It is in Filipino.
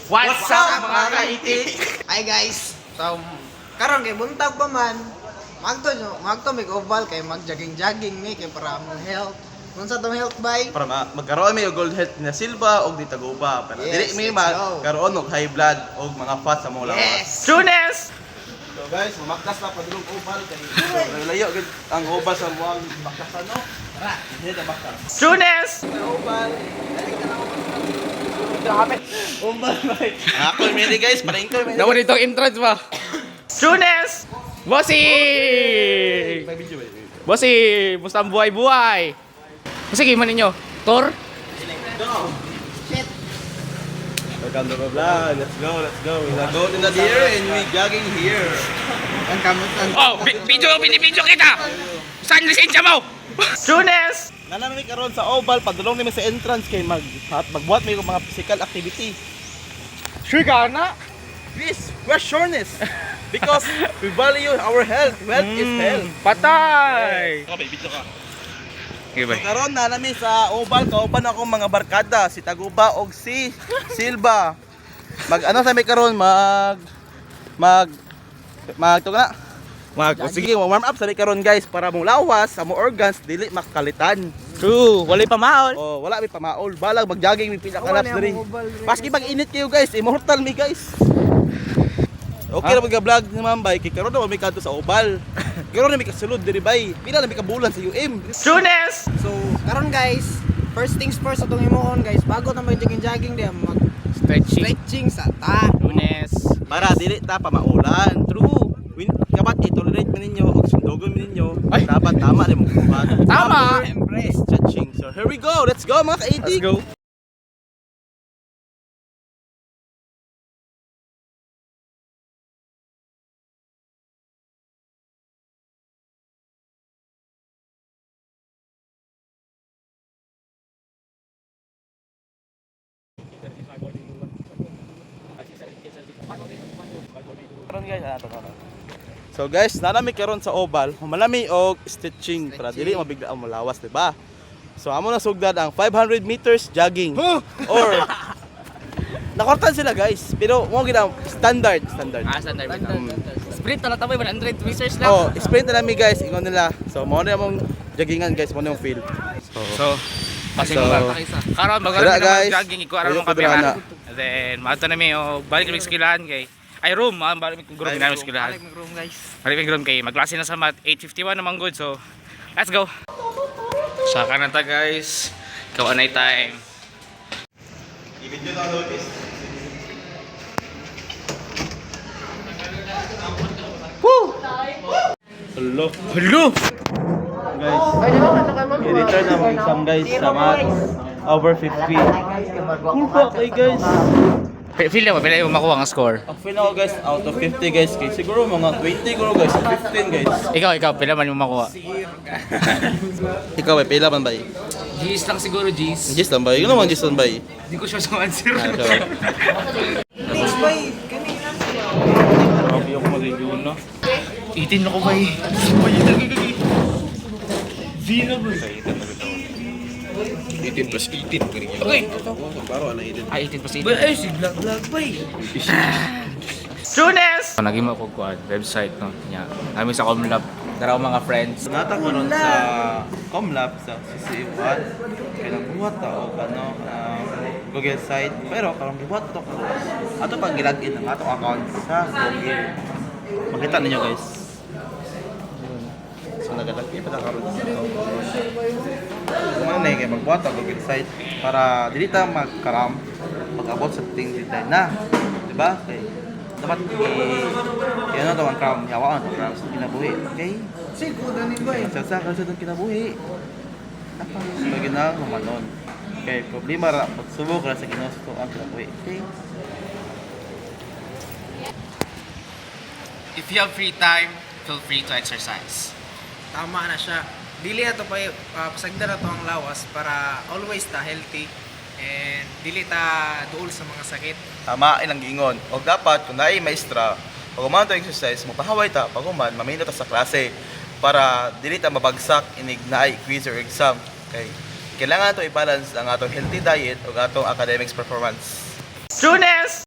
What's up mga kaitik? Hi guys. So karon kay buntag pa man. Magto mig oval kay mag-jogging ni kay para mo health. Unsa tong health bay? Para magkaroon may gold health na silba o di taguba. Para Yes, dili may let's go. magkaroon og high blood o mga fats sa mga lawas. Yes. Tunes! So guys, mamaktas na padulong oval kay layo gid ang oval sa mga baktasan no. Tara. Hindi na baktas. Tunes! Oval. Oval bay. Ako mini guys, paring ko mini. Nawa dito entrance ba? Tunes! Bossing! May video ba? Bossing! Musta ang buhay-buhay? Sige, man ninyo. Tour? Welcome to the vlog. Let's go, let's go. We are going in the deer and we jogging here. Ang kamot ang Oh, binibidyo kita! Saan lisensya mo? Tunes! Nananami karon sa oval, padulong namin sa entrance kay magbuhat may mga physical activity. Sure ka na? Please, we're sureness. Because we value our health. Wealth is health. Patay! Okay, video ka. Okay, bye. Karon na namin sa oval, kauban ako mga barkada, si Taguba og si Silva. Ano sa may karon tuga na. Sige, warm up sa may karon guys para mong lawas sa mga organs dili makalitan. True, wala pa maol. Oh, wala may pamaol. Balag mag-jogging may pila ka laps diri. Maski pag init kayo guys, immortal mi guys. Okay na mag-vlog naman bay, kay karon na may kanto sa oval. Karon na may kasulod diri bay. Pila na may kabulan sa UM. Tunes! So karon guys, first things first atong imuon guys, bago na mag-jogging diya mag Stretching. stretching sa ta. Tunes. Para dili ta pamaulan. True. Kapat i-tolerate mo ninyo o sundugon mo ninyo. Ay. Dapat tama rin mo kumahan. Tama! Stretching. So here we go. Let's go mga Let's kaitig. go. So guys, nanami karon sa oval, malami og stretching para dili mabigla ang malawas, di ba? So amo na sugdad ang 500 meters jogging. Or nakortan sila guys, pero mo gid ang standard. Standard. Mm. Sprint na taboy 100 meters lang. Oh, sprint na nami guys, ingon nila. So mo na among joggingan guys, mo na yung feel. So, pasing So, ba? Karon tara, magaling guys. na jogging iko aron Ayoko mong kamera. na. And then maato na mi o balik mi skillahan kay ay room, balik mi group Ay, na mi room. skillahan. Balik mag room guys. Balik mi room kay magklase na sa mat 8:51 naman good. So, let's go. Saka na ta guys. Ikaw anay time. I-video na notice. Hello. Hello. Guys, i-return na mga exam guys sa math over 50. Cool pa kay guys. Feel mo pila yung makuha ang score. Ang feel ako guys, out of 50 guys, kay siguro mga 20 guro guys, 15 guys. Ikaw pila man yung makuha. Ikaw ay pila man ba? G's lang siguro G's. Gis lang ba? Ikaw naman gis lang ba? Hindi ko sure sa answer. Next bay, kanina. Grabe ako mag-review na. 18 ako ba eh. Zero bro. 18 plus 18 ganyan. Okay. Klaro na 18. Ay, 18 pa si Ay, si vlog ba eh. Tunes! Naging mo ko kuan website no. Nya. Namin sa Comlab. Daraw mga friends. Nata ko nun sa Comlab sa CC1 kaya nagbuhat ako Google site pero karong gibuhat to ato pag gilagin ang atong account sa Google. Makita ninyo guys. So nagalagay pa ta karon dito. Ano na kay magbuhat ang Google site para dili ta magkaram pag-abot sa things na, di ba? Kay dapat kaya ano daw ang crown yawa ang crown sa kinabuhi. Okay? Sigo na ni bay. Sa itong kinabuhi. Dapat sa ginang humanon. Okay, problema ra pagsubok ra sa ginusto ang kinabuhi. Okay? If you have free time, feel free to exercise. Tama na siya. Dili ato pa pasagdan ato ang lawas para always ta healthy and dili ta duol sa mga sakit. Tama ilang gingon. O dapat kung naay maestra, pag umanto exercise, mapahaway ta pag uman mamino ta sa klase para dili ta mabagsak inig naay quiz or exam. Okay. Kailangan to i-balance ang atong healthy diet ug atong academics performance. Tunes!